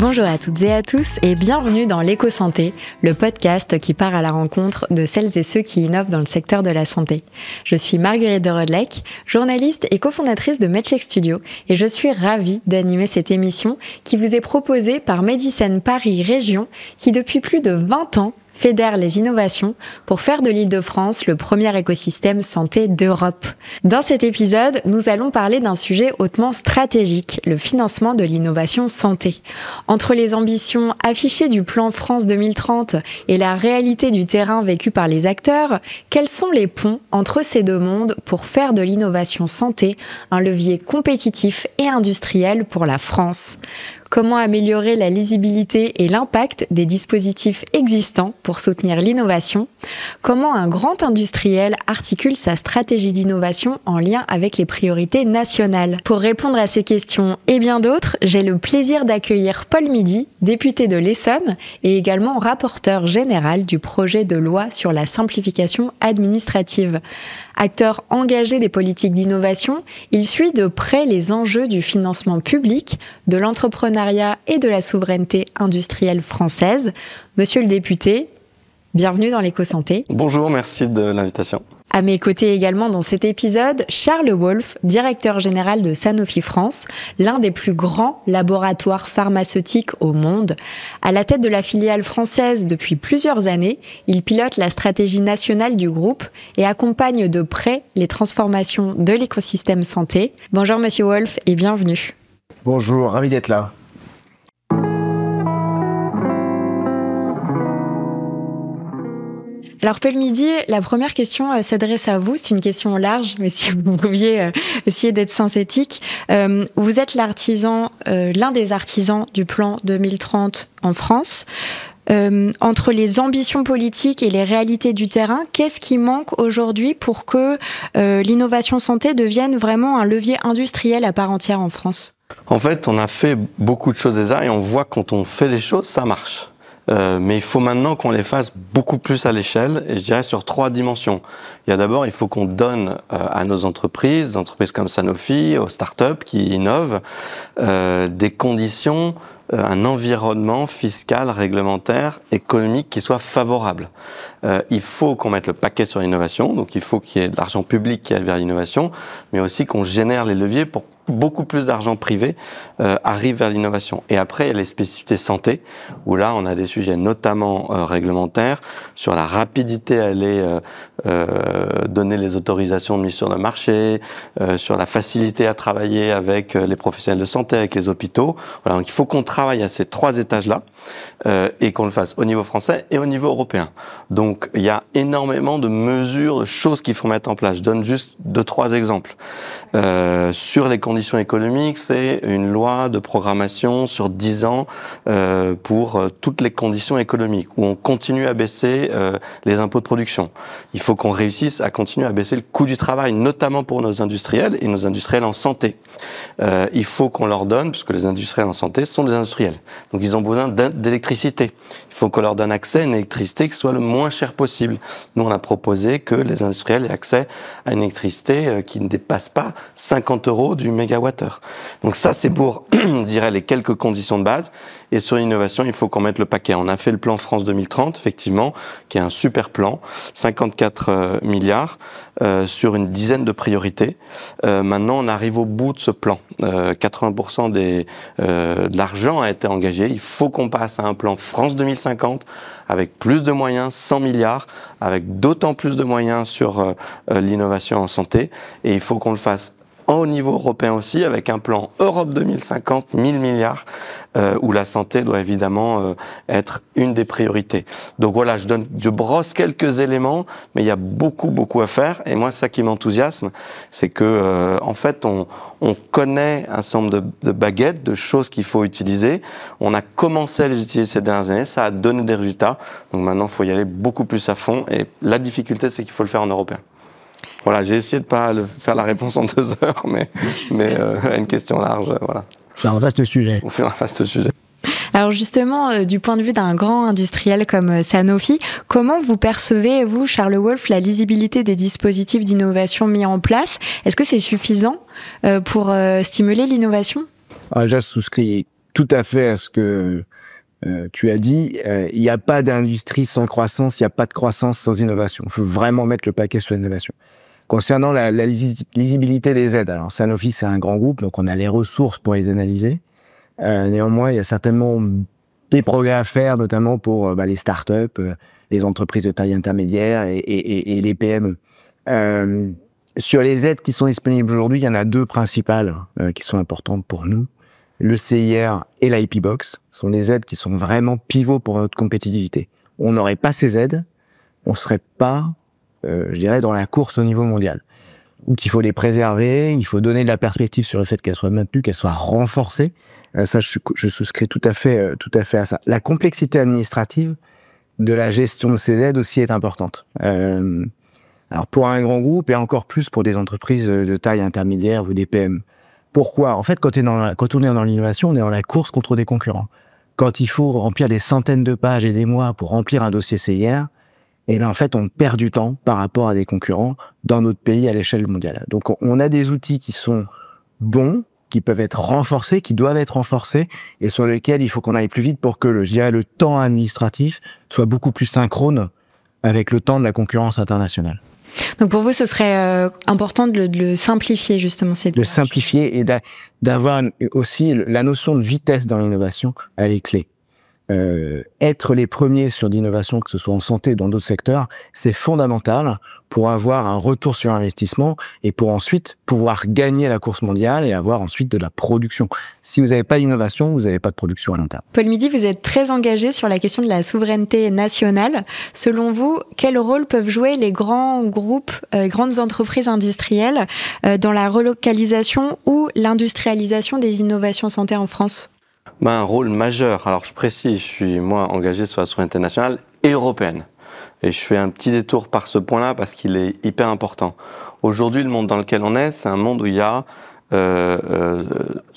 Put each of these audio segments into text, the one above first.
Bonjour à toutes et à tous et bienvenue dans l'Éco-Santé, le podcast qui part à la rencontre de celles et ceux qui innovent dans le secteur de la santé. Je suis Marguerite de Rodelec, journaliste et cofondatrice de MedCheck Studio et je suis ravie d'animer cette émission qui vous est proposée par Medicine Paris Région qui depuis plus de 20 ans fédère les innovations pour faire de l'Île-de-France le premier écosystème santé d'Europe. Dans cet épisode, nous allons parler d'un sujet hautement stratégique, le financement de l'innovation santé. Entre les ambitions affichées du plan France 2030 et la réalité du terrain vécu par les acteurs, quels sont les ponts entre ces deux mondes pour faire de l'innovation santé un levier compétitif et industriel pour la France ? Comment améliorer la lisibilité et l'impact des dispositifs existants pour soutenir l'innovation ? Comment un grand industriel articule sa stratégie d'innovation en lien avec les priorités nationales ? Pour répondre à ces questions et bien d'autres, j'ai le plaisir d'accueillir Paul Midy, député de l'Essonne et également rapporteur général du projet de loi sur la simplification administrative. Acteur engagé des politiques d'innovation, il suit de près les enjeux du financement public, de l'entrepreneuriat et de la souveraineté industrielle française. Monsieur le député, bienvenue dans l'Éco-Santé. Bonjour, merci de l'invitation. À mes côtés également dans cet épisode, Charles Wolff, directeur général de Sanofi France, l'un des plus grands laboratoires pharmaceutiques au monde. À la tête de la filiale française depuis plusieurs années, il pilote la stratégie nationale du groupe et accompagne de près les transformations de l'écosystème santé. Bonjour Monsieur Wolff et bienvenue. Bonjour, ravi d'être là. Alors Paul Midy, la première question s'adresse à vous, c'est une question large, mais si vous pouviez essayer d'être synthétique. Vous êtes l'un des artisans du plan 2030 en France. Entre les ambitions politiques et les réalités du terrain, qu'est-ce qui manque aujourd'hui pour que l'innovation santé devienne vraiment un levier industriel à part entière en France ? En fait, on a fait beaucoup de choses déjà et on voit quand on fait les choses, ça marche. Mais il faut maintenant qu'on les fasse beaucoup plus à l'échelle, et je dirais sur 3 dimensions. Il y a d'abord, il faut qu'on donne à nos entreprises, des entreprises comme Sanofi, aux startups qui innovent, des conditions, un environnement fiscal, réglementaire, économique qui soit favorable. Il faut qu'on mette le paquet sur l'innovation, donc il faut qu'il y ait de l'argent public qui aille vers l'innovation, mais aussi qu'on génère les leviers pour beaucoup plus d'argent privé arrive vers l'innovation. Et après, il y a les spécificités santé, où là, on a des sujets notamment réglementaires, sur la rapidité à aller donner les autorisations de mise sur le marché, sur la facilité à travailler avec les professionnels de santé, avec les hôpitaux. Voilà, donc il faut qu'on travaille à ces 3 étages-là et qu'on le fasse au niveau français et au niveau européen. Donc, il y a énormément de mesures, de choses qu'il faut mettre en place. Je donne juste 2-3 exemples. Sur les conditions économiques, c'est une loi de programmation sur 10 ans pour toutes les conditions économiques, où on continue à baisser les impôts de production. Il faut qu'on réussisse à continuer à baisser le coût du travail, notamment pour nos industriels et nos industriels en santé. Il faut qu'on leur donne, puisque les industriels en santé sont des industriels, donc ils ont besoin d'électricité. Il faut qu'on leur donne accès à une électricité qui soit le moins cher possible. Nous, on a proposé que les industriels aient accès à une électricité qui ne dépasse pas 50 € du mégawattheure. Donc ça, c'est pour, je dirais, les quelques conditions de base. Et sur l'innovation, il faut qu'on mette le paquet. On a fait le plan France 2030, effectivement, qui est un super plan, 54 milliards sur une dizaine de priorités. Maintenant, on arrive au bout de ce plan. 80% de l'argent a été engagé. Il faut qu'on passe à un plan France 2050 avec plus de moyens, 100 milliards, avec d'autant plus de moyens sur l'innovation en santé. Et il faut qu'on le fasse au niveau européen aussi, avec un plan Europe 2050, 1000 milliards, où la santé doit évidemment être une des priorités. Donc voilà, je brosse quelques éléments, mais il y a beaucoup à faire. Et moi, ça qui m'enthousiasme, c'est que en fait, on connaît un certain nombre de baguettes, de choses qu'il faut utiliser. On a commencé à les utiliser ces dernières années, ça a donné des résultats. Donc maintenant, il faut y aller beaucoup plus à fond. Et la difficulté, c'est qu'il faut le faire en européen. Voilà, j'ai essayé de ne pas faire la réponse en 2 heures, mais à une question large, voilà. C'est un vaste sujet. On fait un vaste sujet. Alors justement, du point de vue d'un grand industriel comme Sanofi, comment vous percevez, vous, Charles Wolff, la lisibilité des dispositifs d'innovation mis en place ? Est-ce que c'est suffisant pour stimuler l'innovation ? Je souscris tout à fait à ce que tu as dit. Il n'y a pas d'industrie sans croissance, il n'y a pas de croissance sans innovation. Il faut vraiment mettre le paquet sur l'innovation. Concernant la lisibilité des aides, alors Sanofi, c'est un grand groupe, donc on a les ressources pour les analyser. Néanmoins, il y a certainement des progrès à faire, notamment pour les startups, les entreprises de taille intermédiaire et les PME. Sur les aides qui sont disponibles aujourd'hui, il y en a deux principales qui sont importantes pour nous. Le CIR et l'IP Box sont des aides qui sont vraiment pivots pour notre compétitivité. On n'aurait pas ces aides, on serait pas, je dirais, dans la course au niveau mondial. Donc il faut les préserver, il faut donner de la perspective sur le fait qu'elles soient maintenues, qu'elles soient renforcées. Ça, je souscris tout à fait à ça. La complexité administrative de la gestion de ces aides aussi est importante. Alors pour un grand groupe et encore plus pour des entreprises de taille intermédiaire ou des PME. Pourquoi? En fait, quand on est dans l'innovation, on est dans la course contre des concurrents. Quand il faut remplir des centaines de pages et des mois pour remplir un dossier CIR, et là, en fait, on perd du temps par rapport à des concurrents dans notre pays à l'échelle mondiale. Donc, on a des outils qui sont bons, qui peuvent être renforcés, qui doivent être renforcés, et sur lesquels il faut qu'on aille plus vite pour que le temps administratif soit beaucoup plus synchrone avec le temps de la concurrence internationale. Donc pour vous, ce serait important de le simplifier, justement. De simplifier et d'avoir aussi la notion de vitesse dans l'innovation, elle est clé. Être les premiers sur l'innovation, que ce soit en santé ou dans d'autres secteurs, c'est fondamental pour avoir un retour sur investissement et pour ensuite pouvoir gagner la course mondiale et avoir ensuite de la production. Si vous n'avez pas d'innovation, vous n'avez pas de production à long terme. Paul Midi, vous êtes très engagé sur la question de la souveraineté nationale. Selon vous, quel rôle peuvent jouer les grands groupes, grandes entreprises industrielles dans la relocalisation ou l'industrialisation des innovations santé en France ? Un rôle majeur. Alors je précise, je suis moi engagé sur la souveraineté nationale et européenne. Et je fais un petit détour par ce point-là parce qu'il est hyper important. Aujourd'hui, le monde dans lequel on est, c'est un monde où il y a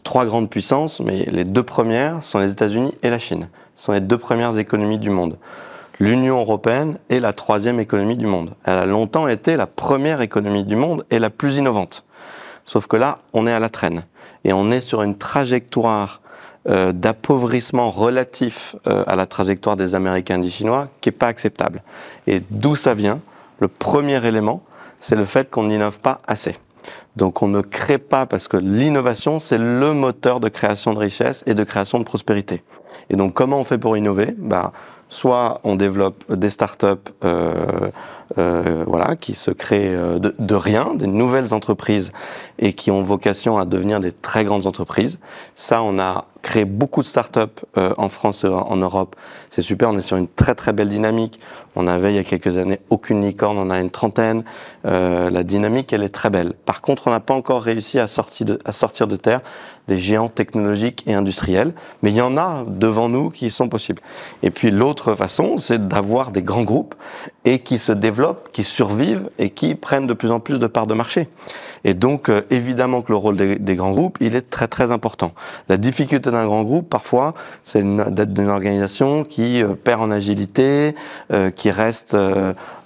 trois grandes puissances, mais les deux premières sont les États-Unis et la Chine. Ce sont les deux premières économies du monde. L'Union européenne est la troisième économie du monde. Elle a longtemps été la première économie du monde et la plus innovante. Sauf que là, on est à la traîne. Et on est sur une trajectoire d'appauvrissement relatif à la trajectoire des Américains et des Chinois qui n'est pas acceptable. Et d'où ça vient? Le premier élément, c'est le fait qu'on n'innove pas assez. Donc on ne crée pas, parce que l'innovation, c'est le moteur de création de richesse et de création de prospérité. Et donc comment on fait pour innover? Soit on développe des startups qui se créent de rien, des nouvelles entreprises et qui ont vocation à devenir des très grandes entreprises. Ça, on a créé beaucoup de startups en France et en Europe. C'est super, on est sur une très très belle dynamique. On avait il y a quelques années aucune licorne, on a une trentaine. La dynamique, elle est très belle. Par contre, on n'a pas encore réussi à sortir de terre des géants technologiques et industriels, mais il y en a devant nous qui sont possibles. Et puis l'autre façon, c'est d'avoir des grands groupes et qui se développent, qui survivent et qui prennent de plus en plus de parts de marché. Et donc, évidemment que le rôle des grands groupes, il est très très important. La difficulté d'un grand groupe, parfois, c'est d'être une organisation qui perd en agilité, qui reste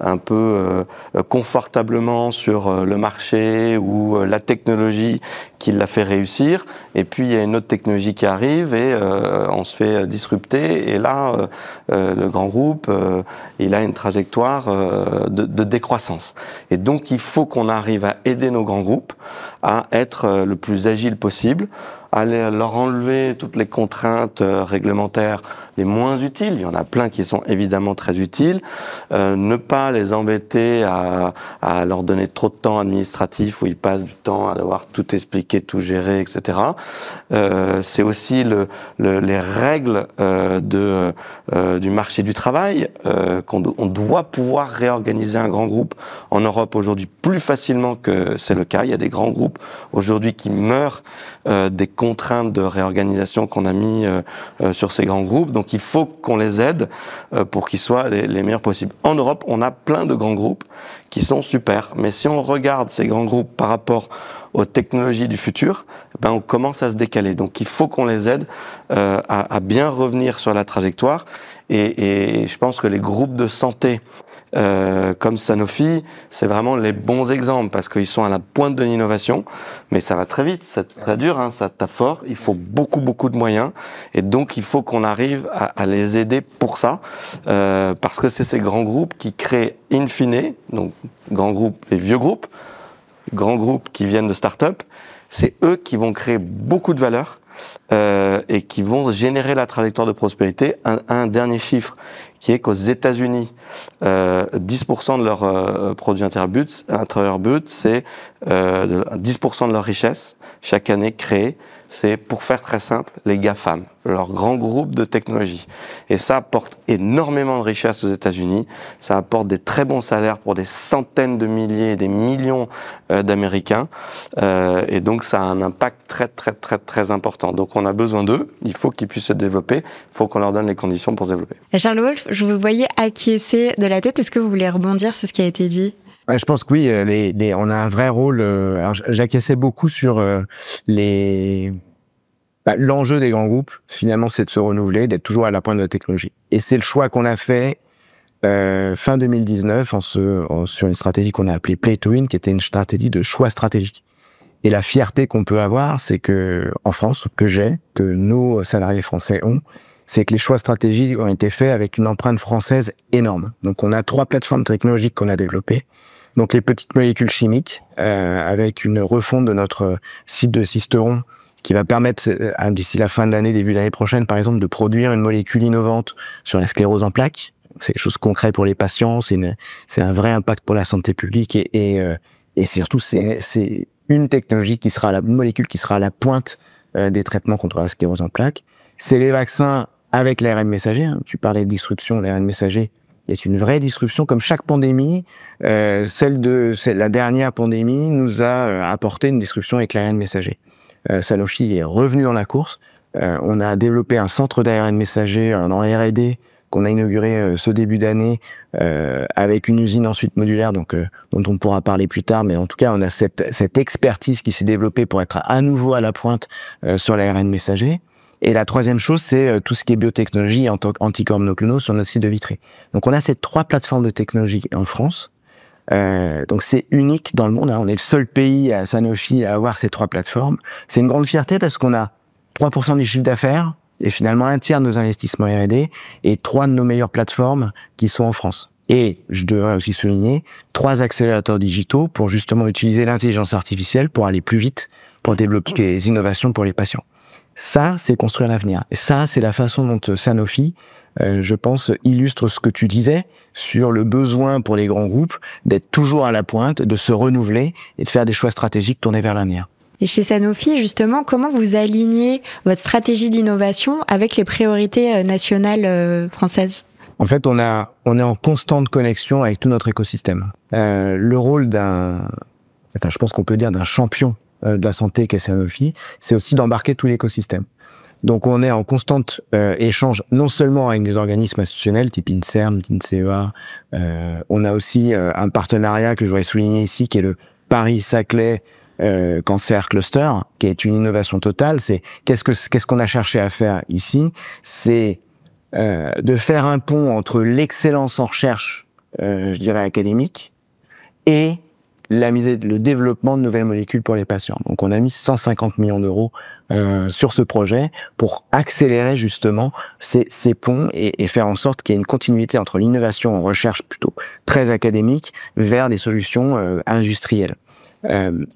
un peu confortablement sur le marché ou la technologie qui l'a fait réussir. Et puis, il y a une autre technologie qui arrive et on se fait disrupter. Et là, le grand groupe, il a une trajectoire de décroissance. Et donc, il faut qu'on arrive à aider nos grands groupes à être le plus agile possible, à leur enlever toutes les contraintes réglementaires les moins utiles. Il y en a plein qui sont évidemment très utiles. Ne pas les embêter à leur donner trop de temps administratif où ils passent du temps à devoir tout expliquer, tout gérer, etc. C'est aussi les règles du marché du travail on doit pouvoir réorganiser un grand groupe en Europe aujourd'hui plus facilement que c'est le cas. Il y a des grands groupes aujourd'hui qui meurent des contraintes de réorganisation qu'on a mis sur ces grands groupes. Donc il faut qu'on les aide pour qu'ils soient les meilleurs possibles. En Europe, on a plein de grands groupes qui sont super. Mais si on regarde ces grands groupes par rapport aux technologies du futur, on commence à se décaler. Donc il faut qu'on les aide à bien revenir sur la trajectoire. Et je pense que les groupes de santé comme Sanofi, c'est vraiment les bons exemples parce qu'ils sont à la pointe de l'innovation, mais ça va très vite, c'est très dur, hein, ça tape fort, il faut beaucoup de moyens et donc il faut qu'on arrive à les aider pour ça parce que c'est ces grands groupes qui créent in fine, donc grands groupes et vieux groupes qui viennent de start-up, c'est eux qui vont créer beaucoup de valeur et qui vont générer la trajectoire de prospérité. Un dernier chiffre qui est qu'aux États-Unis, 10% de leur produit intérieur brut, c'est 10% de leur richesse chaque année créée. C'est, pour faire très simple, les GAFAM, leur grand groupe de technologie. Et ça apporte énormément de richesse aux États-Unis, ça apporte des très bons salaires pour des centaines de milliers, des millions d'Américains, et donc ça a un impact très important. Donc on a besoin d'eux, il faut qu'ils puissent se développer, il faut qu'on leur donne les conditions pour se développer. Et Charles Wolf, je vous voyais acquiescer de la tête, est-ce que vous voulez rebondir sur ce qui a été dit ? Ouais, je pense que oui, on a un vrai rôle. Alors j'acquiesçais beaucoup sur l'enjeu des grands groupes. Finalement, c'est de se renouveler, d'être toujours à la pointe de la technologie. Et c'est le choix qu'on a fait fin 2019 sur une stratégie qu'on a appelée Play to Win, qui était une stratégie de choix stratégique. Et la fierté qu'on peut avoir, c'est que en France, que nos salariés français ont, c'est que les choix stratégiques ont été faits avec une empreinte française énorme. Donc on a 3 plateformes technologiques qu'on a développées. Donc les petites molécules chimiques, avec une refonte de notre site de Sisteron, qui va permettre, d'ici la fin de l'année, début de l'année prochaine, par exemple, de produire une molécule innovante sur la sclérose en plaques. C'est des choses concrètes pour les patients, c'est un vrai impact pour la santé publique et surtout, c'est une technologie une molécule qui sera à la pointe des traitements contre la sclérose en plaques. C'est les vaccins avec l'ARN messager. Hein. Tu parlais de disruption, l'ARN messager est une vraie disruption, comme chaque pandémie. La dernière pandémie nous a apporté une disruption avec l'ARN messager. Sanofi est revenu dans la course. On a développé un centre d'ARN messager en R&D qu'on a inauguré ce début d'année avec une usine ensuite modulaire, dont on pourra parler plus tard. Mais en tout cas, on a cette expertise qui s'est développée pour être à nouveau à la pointe sur l'ARN messager. Et la troisième chose, c'est tout ce qui est biotechnologie et anticorps monoclonaux sur notre site de Vitré. Donc on a ces 3 plateformes de technologie en France. Donc c'est unique dans le monde, hein. On est le seul pays à Sanofi à avoir ces 3 plateformes. C'est une grande fierté parce qu'on a 3% du chiffre d'affaires et finalement un tiers de nos investissements R&D et 3 de nos meilleures plateformes qui sont en France. Et je devrais aussi souligner 3 accélérateurs digitaux pour justement utiliser l'intelligence artificielle pour aller plus vite, pour développer des innovations pour les patients. Ça, c'est construire l'avenir. Et ça, c'est la façon dont Sanofi, je pense, illustre ce que tu disais sur le besoin pour les grands groupes d'être toujours à la pointe, de se renouveler et de faire des choix stratégiques tournés vers l'avenir. Et chez Sanofi, justement, comment vous alignez votre stratégie d'innovation avec les priorités nationales françaises ? En fait, on est en constante connexion avec tout notre écosystème. Le rôle je pense qu'on peut dire d'un champion de la santé qu'est Sanofi, c'est aussi d'embarquer tout l'écosystème. Donc on est en constante échange, non seulement avec des organismes institutionnels, type INSERM, INSEA, on a aussi un partenariat que je voudrais souligner ici, qui est le Paris-Saclay Cancer Cluster, qui est une innovation totale. C'est qu'est-ce qu'on a cherché à faire ici, c'est de faire un pont entre l'excellence en recherche, je dirais académique, et le développement de nouvelles molécules pour les patients. Donc on a mis 150 millions d'euros sur ce projet pour accélérer justement ces ponts et faire en sorte qu'il y ait une continuité entre l'innovation en recherche plutôt très académique vers des solutions industrielles.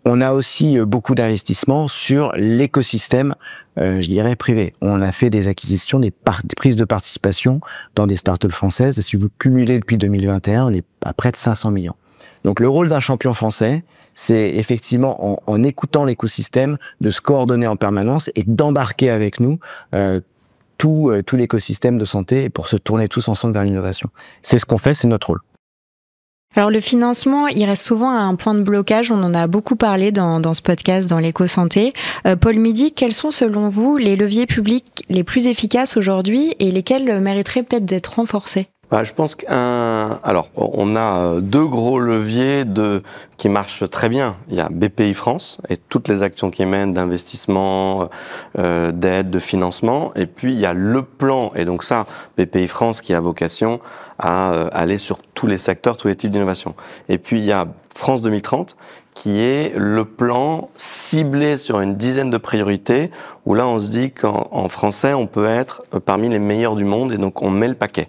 On a aussi beaucoup d'investissements sur l'écosystème, je dirais, privé. On a fait des acquisitions, des prises de participation dans des startups françaises. Et si vous cumulez depuis 2021, on est à près de 500 millions. Donc le rôle d'un champion français, c'est effectivement en écoutant l'écosystème, de se coordonner en permanence et d'embarquer avec nous tout l'écosystème de santé pour se tourner tous ensemble vers l'innovation. C'est ce qu'on fait, c'est notre rôle. Alors le financement, il reste souvent un point de blocage, on en a beaucoup parlé dans ce podcast, dans l'éco-santé. Paul Midi, quels sont selon vous les leviers publics les plus efficaces aujourd'hui et lesquels mériteraient peut-être d'être renforcés ? Je pense alors, on a deux gros leviers qui marchent très bien. Il y a BPI France et toutes les actions qu'ils mènent d'investissement, d'aide, de financement. Et puis, il y a le plan. Et donc ça, BPI France qui a vocation à aller sur tous les secteurs, tous les types d'innovation. Et puis, il y a France 2030 qui est le plan ciblé sur une dizaine de priorités où là, on se dit qu'en français, on peut être parmi les meilleurs du monde et donc on met le paquet.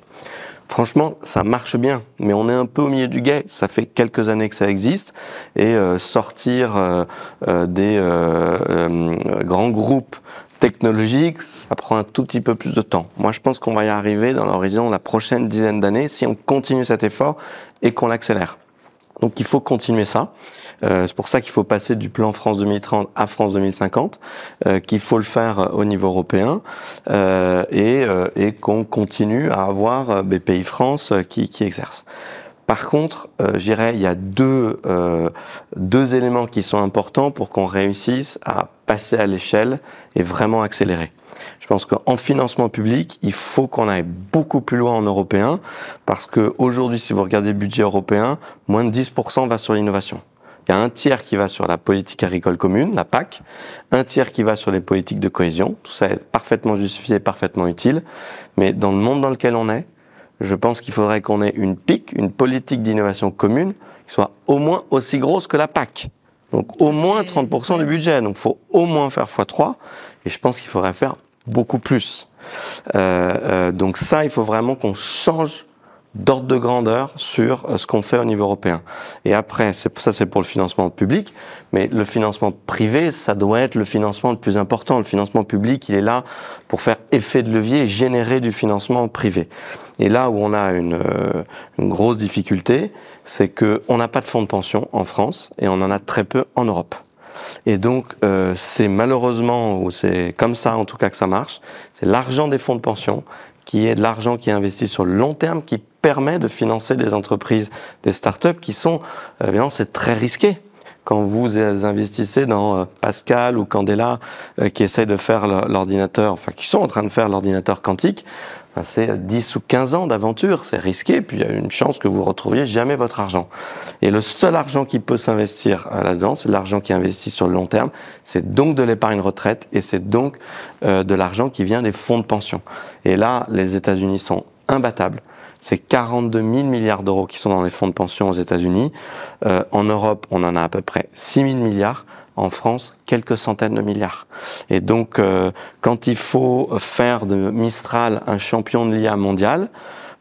Franchement, ça marche bien, mais on est un peu au milieu du gué. Ça fait quelques années que ça existe et sortir des grands groupes technologiques, ça prend un tout petit peu plus de temps. Moi, je pense qu'on va y arriver dans l'horizon de la prochaine dizaine d'années si on continue cet effort et qu'on l'accélère. Donc, il faut continuer ça. C'est pour ça qu'il faut passer du plan France 2030 à France 2050, qu'il faut le faire au niveau européen et qu'on continue à avoir BPI France qui exerce. Par contre, je dirais, il y a deux éléments qui sont importants pour qu'on réussisse à passer à l'échelle et vraiment accélérer. Je pense qu'en financement public, il faut qu'on aille beaucoup plus loin en européen parce qu'aujourd'hui, si vous regardez le budget européen, moins de 10% va sur l'innovation. Il y a un tiers qui va sur la politique agricole commune, la PAC, un tiers qui va sur les politiques de cohésion. Tout ça est parfaitement justifié, parfaitement utile. Mais dans le monde dans lequel on est, je pense qu'il faudrait qu'on ait une PIC, une politique d'innovation commune, qui soit au moins aussi grosse que la PAC. Donc au moins 30% du budget. Donc il faut au moins faire x3. Et je pense qu'il faudrait faire beaucoup plus. Donc ça, il faut vraiment qu'on change d'ordre de grandeur sur ce qu'on fait au niveau européen. Et après, ça c'est pour le financement public, mais le financement privé, ça doit être le financement le plus important. Le financement public, il est là pour faire effet de levier et générer du financement privé. Et là où on a une grosse difficulté, c'est qu'on n'a pas de fonds de pension en France et on en a très peu en Europe. Et donc, c'est malheureusement, ou c'est comme ça en tout cas que ça marche, c'est l'argent des fonds de pension qui est de l'argent qui est investi sur le long terme, qui permet de financer des entreprises, des startups qui sont, évidemment, c'est très risqué. Quand vous investissez dans Pascal ou Candela qui essayent de faire l'ordinateur, enfin qui sont en train de faire l'ordinateur quantique, c'est 10 ou 15 ans d'aventure, c'est risqué, puis il y a une chance que vous ne retrouviez jamais votre argent. Et le seul argent qui peut s'investir là-dedans, c'est l'argent qui est investi sur le long terme, c'est donc de l'épargne retraite et c'est donc de l'argent qui vient des fonds de pension. Et là, les États-Unis sont imbattables. C'est 42 000 milliards d'euros qui sont dans les fonds de pension aux États-Unis. En Europe, on en a à peu près 6 000 milliards. En France, quelques centaines de milliards. Et donc, quand il faut faire de Mistral un champion de l'IA mondial,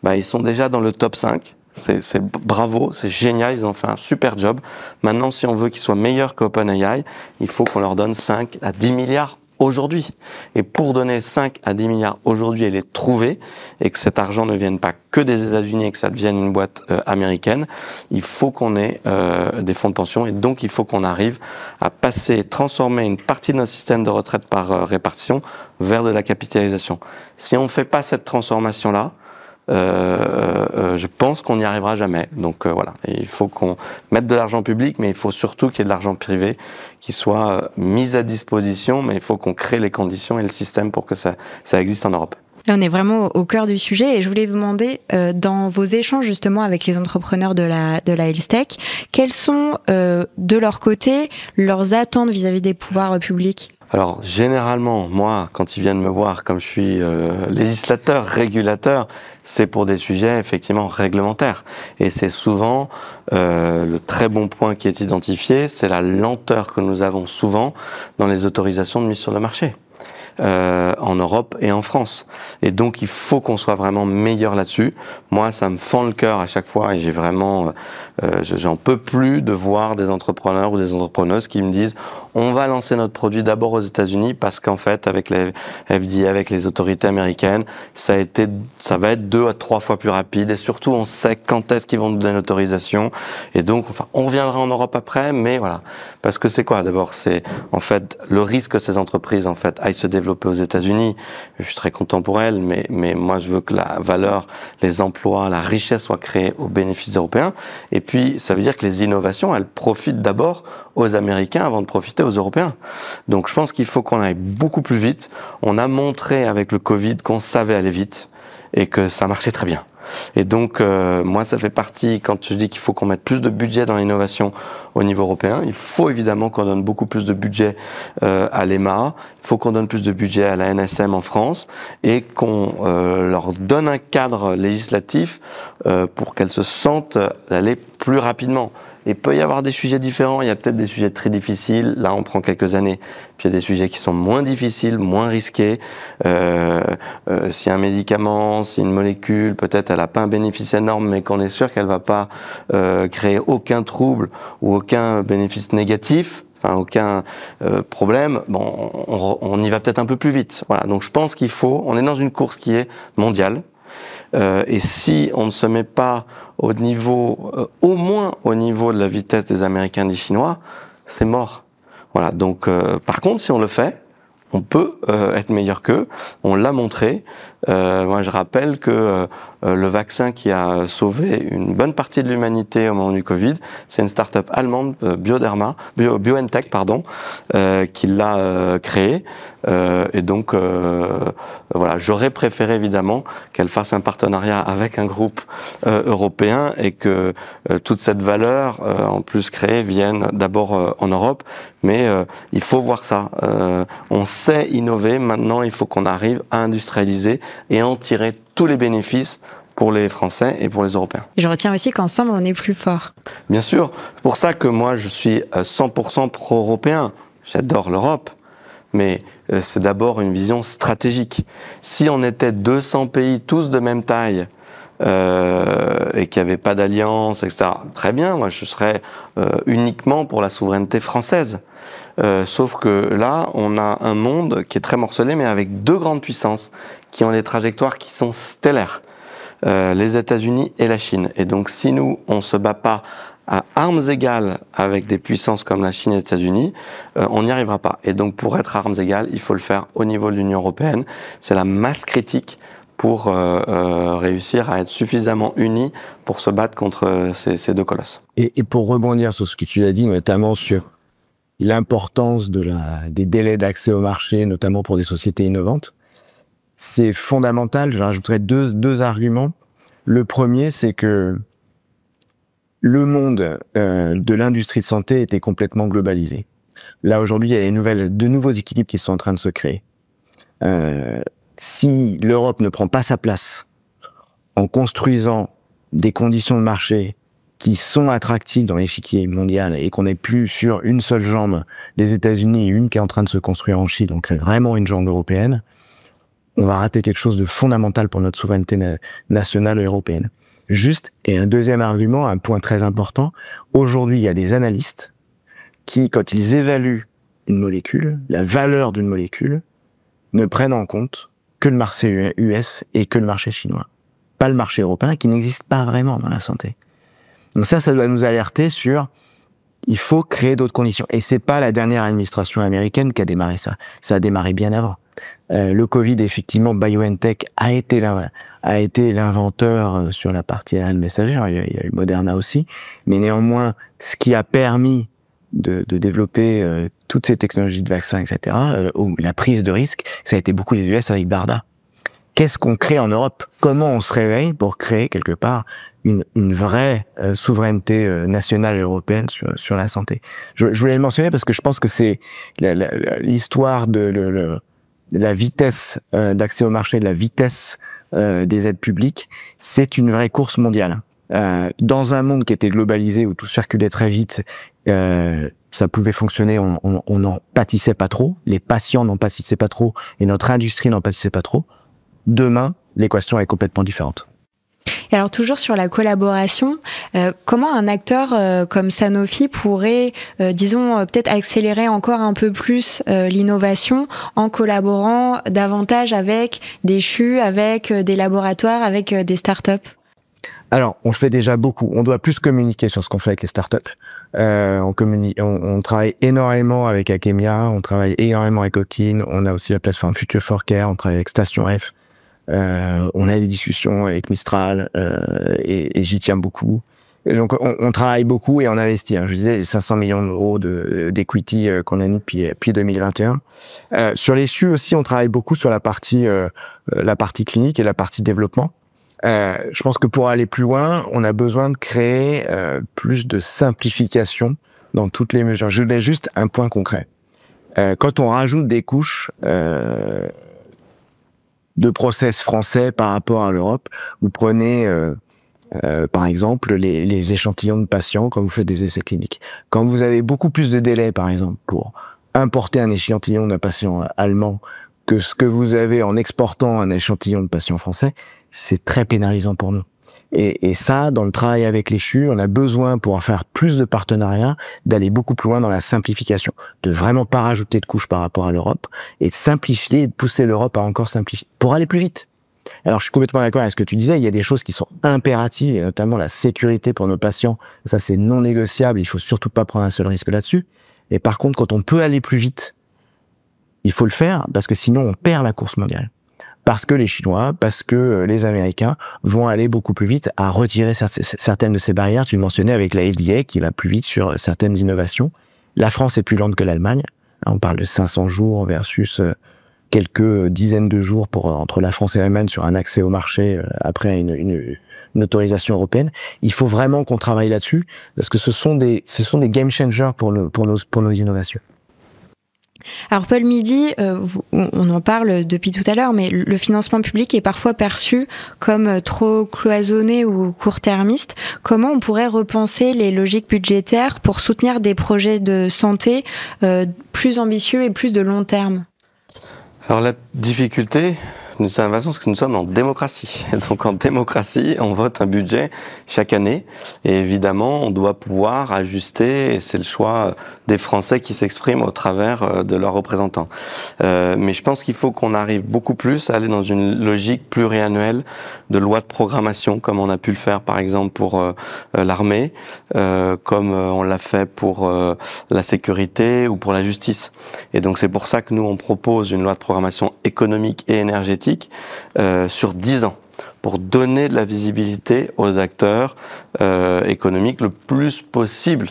ils sont déjà dans le top 5. C'est bravo, c'est génial, ils ont fait un super job. Maintenant, si on veut qu'ils soient meilleurs qu'OpenAI, il faut qu'on leur donne 5 à 10 milliards aujourd'hui. Et pour donner 5 à 10 milliards aujourd'hui et les trouver, et que cet argent ne vienne pas que des États-Unis et que ça devienne une boîte américaine, il faut qu'on ait des fonds de pension et donc il faut qu'on arrive à transformer une partie de notre système de retraite par répartition vers de la capitalisation. Si on ne fait pas cette transformation-là, je pense qu'on n'y arrivera jamais. Donc voilà, il faut qu'on mette de l'argent public, mais il faut surtout qu'il y ait de l'argent privé qui soit mis à disposition, mais il faut qu'on crée les conditions et le système pour que ça existe en Europe. Là, on est vraiment au cœur du sujet et je voulais vous demander, dans vos échanges justement avec les entrepreneurs de la health tech, quelles sont de leur côté leurs attentes vis-à-vis des pouvoirs publics ? Alors, généralement, moi, quand ils viennent me voir, comme je suis législateur, régulateur, c'est pour des sujets effectivement réglementaires. Et c'est souvent le très bon point qui est identifié, c'est la lenteur que nous avons souvent dans les autorisations de mise sur le marché. En Europe et en France. Et donc, il faut qu'on soit vraiment meilleur là-dessus. Moi, ça me fend le cœur à chaque fois et j'ai vraiment, j'en peux plus de voir des entrepreneurs ou des entrepreneuses qui me disent on va lancer notre produit d'abord aux États-Unis parce qu'en fait, avec les FDA, avec les autorités américaines, ça va être 2 à 3 fois plus rapide et surtout, on sait quand est-ce qu'ils vont nous donner l'autorisation. Et donc, enfin, on reviendra en Europe après, mais voilà. Parce que c'est quoi? D'abord, c'est en fait le risque que ces entreprises en fait aillent se développer aux États-Unis. Je suis très content pour elles, mais moi je veux que la valeur, les emplois, la richesse soient créés au bénéfice européens. Et puis, ça veut dire que les innovations, elles profitent d'abord aux Américains avant de profiter aux Européens. Donc, je pense qu'il faut qu'on aille beaucoup plus vite. On a montré avec le Covid qu'on savait aller vite et que ça marchait très bien. Et donc, moi, ça fait partie, quand je dis qu'il faut qu'on mette plus de budget dans l'innovation au niveau européen, il faut évidemment qu'on donne beaucoup plus de budget à l'EMA, il faut qu'on donne plus de budget à la NSM en France et qu'on leur donne un cadre législatif pour qu'elles se sentent aller plus rapidement. Il peut y avoir des sujets différents, il y a peut-être des sujets très difficiles, là on prend quelques années, puis il y a des sujets qui sont moins difficiles, moins risqués. Si un médicament, si une molécule, peut-être elle n'a pas un bénéfice énorme, mais qu'on est sûr qu'elle ne va pas créer aucun trouble ou aucun bénéfice négatif, enfin aucun problème, bon, on y va peut-être un peu plus vite. Voilà. Donc je pense qu'il faut, on est dans une course qui est mondiale, et si on ne se met pas au niveau, au moins au niveau de la vitesse des Américains et des Chinois, c'est mort. Voilà. Donc, par contre, si on le fait, on peut être meilleur qu'eux. On l'a montré. Moi, je rappelle que le vaccin qui a sauvé une bonne partie de l'humanité au moment du Covid, c'est une start-up allemande, BioNTech, qui l'a créé. Et donc, voilà, j'aurais préféré évidemment qu'elle fasse un partenariat avec un groupe européen et que toute cette valeur, en plus créée, vienne d'abord en Europe. Mais il faut voir ça. On sait innover. Maintenant, il faut qu'on arrive à industrialiser et en tirer tous les bénéfices pour les Français et pour les Européens. Je retiens aussi qu'ensemble, on est plus fort. Bien sûr. C'est pour ça que moi, je suis 100% pro-européen. J'adore l'Europe. Mais c'est d'abord une vision stratégique. Si on était 200 pays, tous de même taille, et qu'il n'y avait pas d'alliance, etc., très bien, moi je serais uniquement pour la souveraineté française. Sauf que là, on a un monde qui est très morcelé, mais avec deux grandes puissances qui ont des trajectoires qui sont stellaires. Les États-Unis et la Chine. Et donc si nous, on ne se bat pas à armes égales avec des puissances comme la Chine et les États-Unis, on n'y arrivera pas. Et donc pour être à armes égales, il faut le faire au niveau de l'Union européenne. C'est la masse critique pour réussir à être suffisamment unis pour se battre contre ces deux colosses. Et pour rebondir sur ce que tu as dit, notamment sur l'importance des délais d'accès au marché, notamment pour des sociétés innovantes, c'est fondamental. Je rajouterais deux arguments. Le premier, c'est que le monde de l'industrie de santé était complètement globalisé. Là, aujourd'hui, il y a de nouveaux équilibres qui sont en train de se créer. Si l'Europe ne prend pas sa place en construisant des conditions de marché qui sont attractives dans l'échiquier mondial et qu'on n'est plus sur une seule jambe des États-Unis et une qui est en train de se construire en Chine, donc vraiment une jambe européenne, on va rater quelque chose de fondamental pour notre souveraineté nationale européenne. Juste, et un deuxième argument, un point très important, aujourd'hui il y a des analystes qui, quand ils évaluent une molécule, la valeur d'une molécule, ne prennent en compte que le marché US et que le marché chinois. Pas le marché européen qui n'existe pas vraiment dans la santé. Donc ça doit nous alerter sur il faut créer d'autres conditions. Et c'est pas la dernière administration américaine qui a démarré ça. Ça a démarré bien avant. Le Covid, effectivement, BioNTech a été l'inventeur sur la partie ARN messager. Il y a eu Moderna aussi. Mais néanmoins, ce qui a permis de développer toutes ces technologies de vaccins, etc., la prise de risque, ça a été beaucoup les US avec BARDA. Qu'est-ce qu'on crée en Europe? Comment on se réveille pour créer quelque part une vraie souveraineté nationale européenne sur la santé? Je voulais le mentionner parce que je pense que c'est l'histoire de la vitesse d'accès au marché, de la vitesse des aides publiques, c'est une vraie course mondiale. Dans un monde qui était globalisé, où tout circulait très vite, ça pouvait fonctionner, on n'en pâtissait pas trop, les patients n'en pâtissaient pas trop, et notre industrie n'en pâtissait pas trop. Demain, l'équation est complètement différente. Et alors toujours sur la collaboration, comment un acteur comme Sanofi pourrait, disons, peut-être accélérer encore un peu plus l'innovation en collaborant davantage avec des CHU, avec des laboratoires, avec des startups? Alors, on le fait déjà beaucoup. On doit plus communiquer sur ce qu'on fait avec les startups. On travaille énormément avec Akemia, on travaille énormément avec Okin, on a aussi la plateforme Future for Care, on travaille avec Station F. On a des discussions avec Mistral et j'y tiens beaucoup. Et donc on travaille beaucoup et on investit. Je disais les 500 millions d'euros d'equity qu'on a mis depuis 2021. Sur les CHU aussi, on travaille beaucoup sur la partie clinique et la partie développement. Je pense que pour aller plus loin, on a besoin de créer plus de simplification dans toutes les mesures. Je donne juste un point concret. Quand on rajoute des couches de process français par rapport à l'Europe, vous prenez par exemple les échantillons de patients quand vous faites des essais cliniques. Quand vous avez beaucoup plus de délais, par exemple, pour importer un échantillon d'un patient allemand que ce que vous avez en exportant un échantillon de patient français, c'est très pénalisant pour nous. Et ça, dans le travail avec les CHU, on a besoin, pour en faire plus de partenariats, d'aller beaucoup plus loin dans la simplification, de vraiment pas rajouter de couches par rapport à l'Europe, et de simplifier, et de pousser l'Europe à encore simplifier, pour aller plus vite. Alors, je suis complètement d'accord avec ce que tu disais, il y a des choses qui sont impératives, et notamment la sécurité pour nos patients. Ça, c'est non négociable, il faut surtout pas prendre un seul risque là-dessus. Et par contre, quand on peut aller plus vite, il faut le faire, parce que sinon, on perd la course mondiale. Parce que les Chinois, parce que les Américains vont aller beaucoup plus vite à retirer certaines de ces barrières. Tu le mentionnais avec la FDA qui va plus vite sur certaines innovations. La France est plus lente que l'Allemagne. On parle de 500 jours versus quelques dizaines de jours entre la France et l'Allemagne sur un accès au marché après une autorisation européenne. Il faut vraiment qu'on travaille là-dessus parce que ce sont des game changers pour nos innovations. Alors Paul Midi, on en parle depuis tout à l'heure, mais le financement public est parfois perçu comme trop cloisonné ou court-termiste. Comment on pourrait repenser les logiques budgétaires pour soutenir des projets de santé plus ambitieux et plus de long terme? Alors la difficulté, d'une certaine façon, c'est que nous sommes en démocratie. Et donc en démocratie, on vote un budget chaque année. Et évidemment, on doit pouvoir ajuster, et c'est le choix des Français qui s'expriment au travers de leurs représentants. Mais je pense qu'il faut qu'on arrive beaucoup plus à aller dans une logique pluriannuelle de loi de programmation, comme on a pu le faire par exemple pour l'armée, comme on l'a fait pour la sécurité ou pour la justice. Et donc c'est pour ça que nous, on propose une loi de programmation économique et énergétique sur 10 ans, pour donner de la visibilité aux acteurs économiques le plus possible.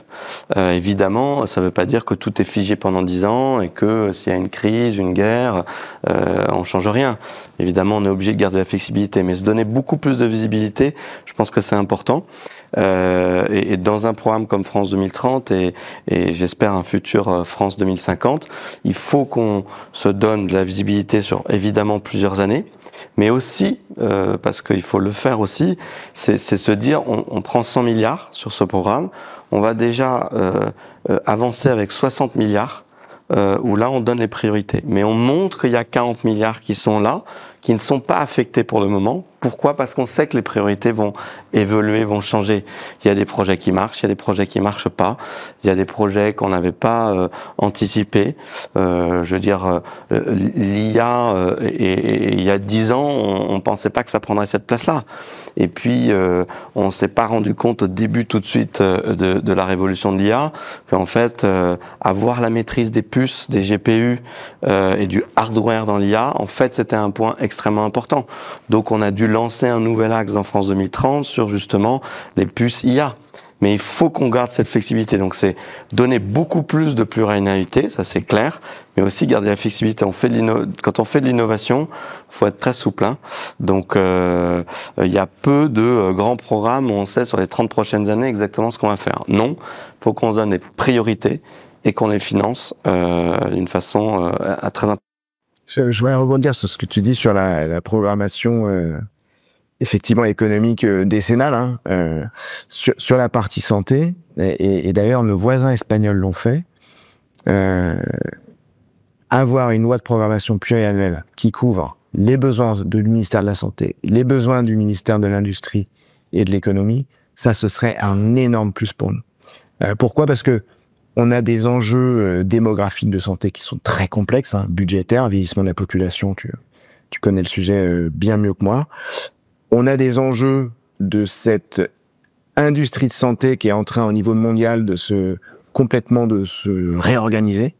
Évidemment, ça ne veut pas dire que tout est figé pendant 10 ans et que s'il y a une crise, une guerre, on ne change rien. Évidemment, on est obligé de garder la flexibilité, mais se donner beaucoup plus de visibilité, je pense que c'est important. Et dans un programme comme France 2030 et j'espère un futur France 2050, il faut qu'on se donne de la visibilité sur évidemment plusieurs années, mais aussi, parce qu'il faut le faire aussi, c'est se dire on prend 100 milliards sur ce programme, on va déjà avancer avec 60 milliards, où là on donne les priorités. Mais on montre qu'il y a 40 milliards qui sont là, qui ne sont pas affectés pour le moment. Pourquoi ? Parce qu'on sait que les priorités vont évoluer, vont changer. Il y a des projets qui marchent, il y a des projets qui marchent pas. Il y a des projets qu'on n'avait pas anticipés. Je veux dire, l'IA, il y a 10 ans, on pensait pas que ça prendrait cette place-là. Et puis, on s'est pas rendu compte au début tout de suite de la révolution de l'IA qu'en fait, avoir la maîtrise des puces, des GPU et du hardware dans l'IA, en fait, c'était un point extrêmement important. Donc, on a dû lancer un nouvel axe dans France 2030 sur justement les puces IA. Mais il faut qu'on garde cette flexibilité. Donc c'est donner beaucoup plus de pluralité, ça c'est clair, mais aussi garder la flexibilité. Quand on fait de l'innovation, faut être très souple. Hein. Donc il y a peu de grands programmes où on sait sur les 30 prochaines années exactement ce qu'on va faire. Non, il faut qu'on se donne des priorités et qu'on les finance d'une façon très importante. Je voudrais rebondir sur ce que tu dis sur la programmation effectivement économique décennale, hein, sur la partie santé, et d'ailleurs nos voisins espagnols l'ont fait. Avoir une loi de programmation pluriannuelle qui couvre les besoins du ministère de la Santé, les besoins du ministère de l'Industrie et de l'Économie, ça ce serait un énorme plus pour nous. Pourquoi ? Parce que on a des enjeux démographiques de santé qui sont très complexes, hein, budgétaires, vieillissement de la population, tu connais le sujet bien mieux que moi. On a des enjeux de cette industrie de santé qui est en train, au niveau mondial, de se réorganiser.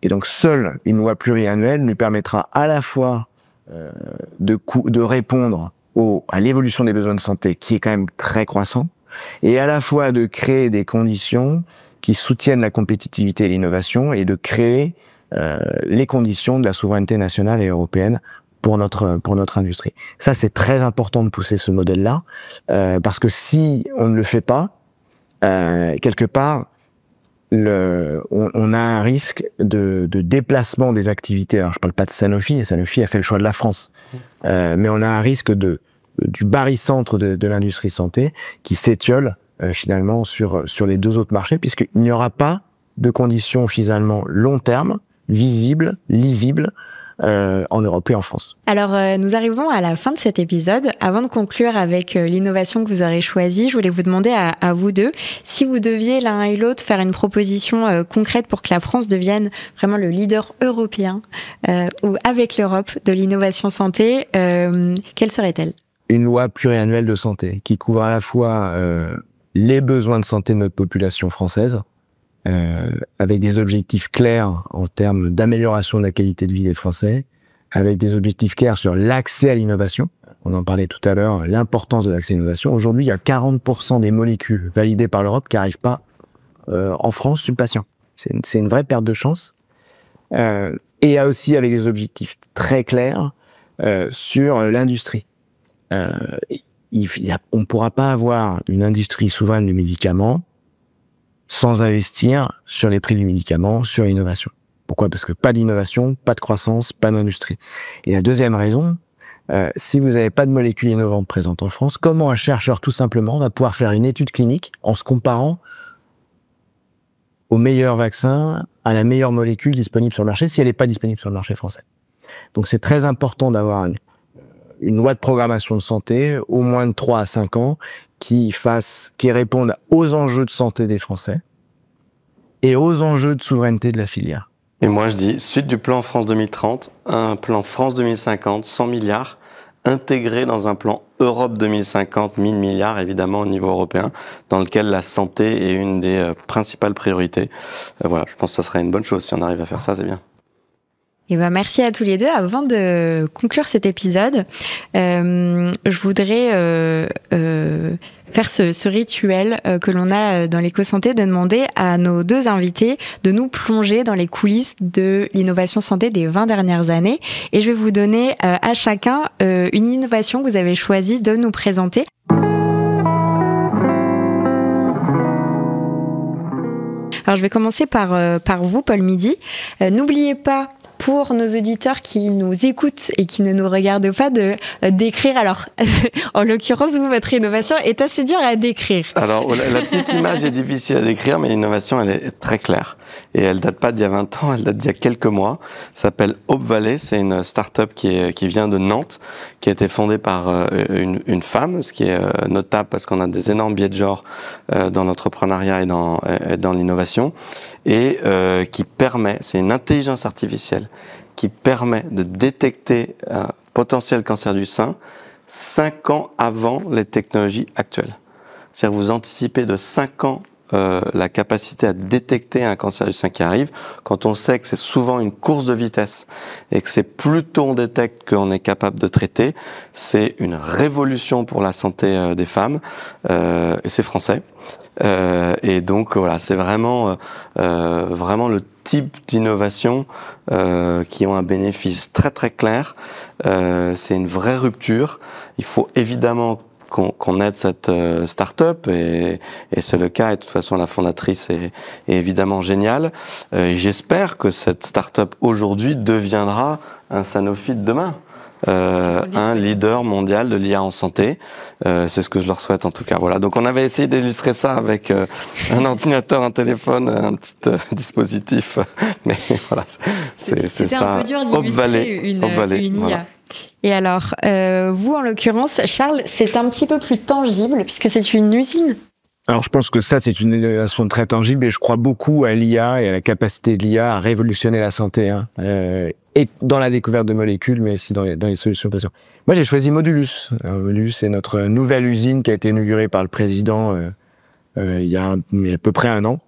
Et donc, seule une loi pluriannuelle nous permettra à la fois de répondre à l'évolution des besoins de santé, qui est quand même très croissant, et à la fois de créer des conditions qui soutiennent la compétitivité et l'innovation, et de créer les conditions de la souveraineté nationale et européenne pour notre industrie. Ça, c'est très important de pousser ce modèle-là, parce que si on ne le fait pas, quelque part, on a un risque de déplacement des activités. Alors, je parle pas de Sanofi, et Sanofi a fait le choix de la France, mais on a un risque du barycentre de l'industrie santé qui s'étiole finalement sur les deux autres marchés, puisqu'il n'y aura pas de conditions finalement long terme, visibles, lisibles, en Europe et en France. Alors, nous arrivons à la fin de cet épisode. Avant de conclure avec l'innovation que vous aurez choisie, je voulais vous demander à vous deux, si vous deviez l'un et l'autre faire une proposition concrète pour que la France devienne vraiment le leader européen ou avec l'Europe de l'innovation santé, quelle serait-elle ? Une loi pluriannuelle de santé qui couvre à la fois les besoins de santé de notre population française, avec des objectifs clairs en termes d'amélioration de la qualité de vie des Français, avec des objectifs clairs sur l'accès à l'innovation. On en parlait tout à l'heure, l'importance de l'accès à l'innovation. Aujourd'hui, il y a 40% des molécules validées par l'Europe qui n'arrivent pas en France chez le patient. C'est une vraie perte de chance. Et il y a aussi avec des objectifs très clairs sur l'industrie. On ne pourra pas avoir une industrie souveraine du médicament sans investir sur les prix du médicament, sur l'innovation. Pourquoi ? Parce que pas d'innovation, pas de croissance, pas d'industrie. Et la deuxième raison, si vous n'avez pas de molécules innovantes présentes en France, comment un chercheur tout simplement va pouvoir faire une étude clinique en se comparant au meilleur vaccin, à la meilleure molécule disponible sur le marché, si elle n'est pas disponible sur le marché français. Donc c'est très important d'avoir une loi de programmation de santé, au moins de 3 à 5 ans, qui réponde aux enjeux de santé des Français et aux enjeux de souveraineté de la filière. Et moi je dis, suite du plan France 2030, un plan France 2050, 100 milliards, intégré dans un plan Europe 2050, 1000 milliards évidemment au niveau européen, dans lequel la santé est une des principales priorités. Voilà, je pense que ça serait une bonne chose, si on arrive à faire ça, c'est bien. Et ben merci à tous les deux. Avant de conclure cet épisode, je voudrais faire ce rituel que l'on a dans l'éco-santé, de demander à nos deux invités de nous plonger dans les coulisses de l'innovation santé des 20 dernières années. Et je vais vous donner à chacun une innovation que vous avez choisi de nous présenter. Alors je vais commencer par vous, Paul Midi. N'oubliez pas, pour nos auditeurs qui nous écoutent et qui ne nous regardent pas, d'écrire. Alors, en l'occurrence, vous, votre innovation est assez dure à décrire. Alors, la petite image est difficile à décrire, mais l'innovation, elle est très claire. Et elle date pas d'il y a 20 ans, elle date d'il y a quelques mois. Ça s'appelle Hope Valley, c'est une start-up qui vient de Nantes, qui a été fondée par une femme, ce qui est notable parce qu'on a des énormes biais de genre dans l'entrepreneuriat et dans l'innovation, et qui permet, c'est une intelligence artificielle, qui permet de détecter un potentiel cancer du sein 5 ans avant les technologies actuelles. C'est-à-dire vous anticipez de 5 ans la capacité à détecter un cancer du sein qui arrive, quand on sait que c'est souvent une course de vitesse et que c'est plus tôt on détecte qu'on est capable de traiter, c'est une révolution pour la santé des femmes, et c'est français. Et donc voilà, c'est vraiment le type d'innovation qui ont un bénéfice très très clair. C'est une vraie rupture. Il faut évidemment qu'on aide cette start-up et c'est le cas, et de toute façon la fondatrice est évidemment géniale. J'espère que cette start-up aujourd'hui deviendra un Sanofi de demain. Un leader mondial de l'IA en santé. C'est ce que je leur souhaite en tout cas. Voilà. Donc on avait essayé d'illustrer ça avec un ordinateur, un téléphone, un petit dispositif. Mais voilà, c'est ça. C'était un peu dur d'illustrer une IA. Voilà. Et alors, vous en l'occurrence, Charles, c'est un petit peu plus tangible puisque c'est une usine. Alors je pense que ça, c'est une innovation très tangible et je crois beaucoup à l'IA et à la capacité de l'IA à révolutionner la santé, hein, et dans la découverte de molécules, mais aussi dans les solutions patients. Moi, j'ai choisi Modulus. Alors, Modulus, c'est notre nouvelle usine qui a été inaugurée par le président il y a à peu près 1 an.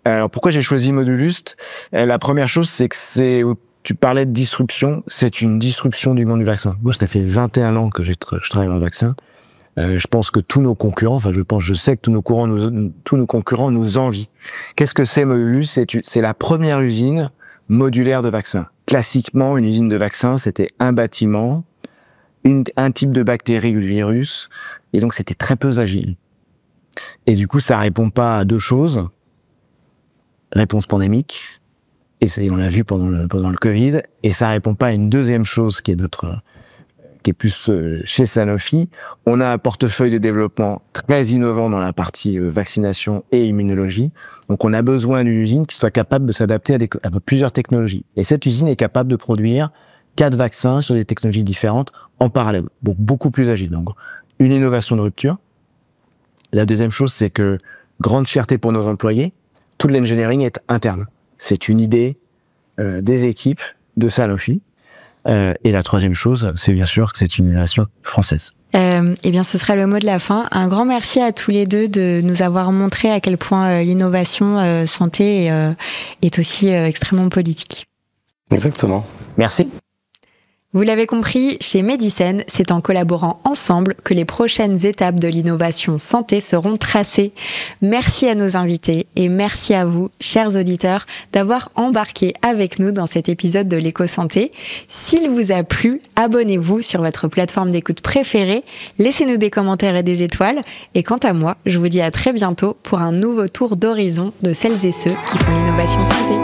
Alors pourquoi j'ai choisi Modulus ? La première chose, c'est que tu parlais de disruption, c'est une disruption du monde du vaccin. Moi, ça fait 21 ans que je travaille dans le vaccin. Je pense que tous nos concurrents, je sais que tous nos concurrents nous envient. Qu'est-ce que c'est Modulus ? C'est la première usine modulaire de vaccins. classiquement, une usine de vaccins, c'était un bâtiment, un type de bactérie ou de virus, et donc c'était très peu agile. Et du coup, ça répond pas à deux choses. Réponse pandémique, et on l'a vu pendant le Covid, et ça répond pas à une deuxième chose qui est plus chez Sanofi. On a un portefeuille de développement très innovant dans la partie vaccination et immunologie. Donc on a besoin d'une usine qui soit capable de s'adapter à plusieurs technologies. Et cette usine est capable de produire 4 vaccins sur des technologies différentes en parallèle, donc beaucoup plus agile. Donc une innovation de rupture. La deuxième chose, c'est que, grande fierté pour nos employés, tout l'engineering est interne. C'est une idée des équipes de Sanofi. Et la troisième chose, c'est bien sûr que c'est une innovation française. Eh bien, ce sera le mot de la fin. Un grand merci à tous les deux de nous avoir montré à quel point l'innovation santé est aussi extrêmement politique. Exactement. Merci. Vous l'avez compris, chez Medicen, c'est en collaborant ensemble que les prochaines étapes de l'innovation santé seront tracées. Merci à nos invités et merci à vous, chers auditeurs, d'avoir embarqué avec nous dans cet épisode de l'Éco-Santé. S'il vous a plu, abonnez-vous sur votre plateforme d'écoute préférée, laissez-nous des commentaires et des étoiles. Et quant à moi, je vous dis à très bientôt pour un nouveau tour d'horizon de celles et ceux qui font l'innovation santé.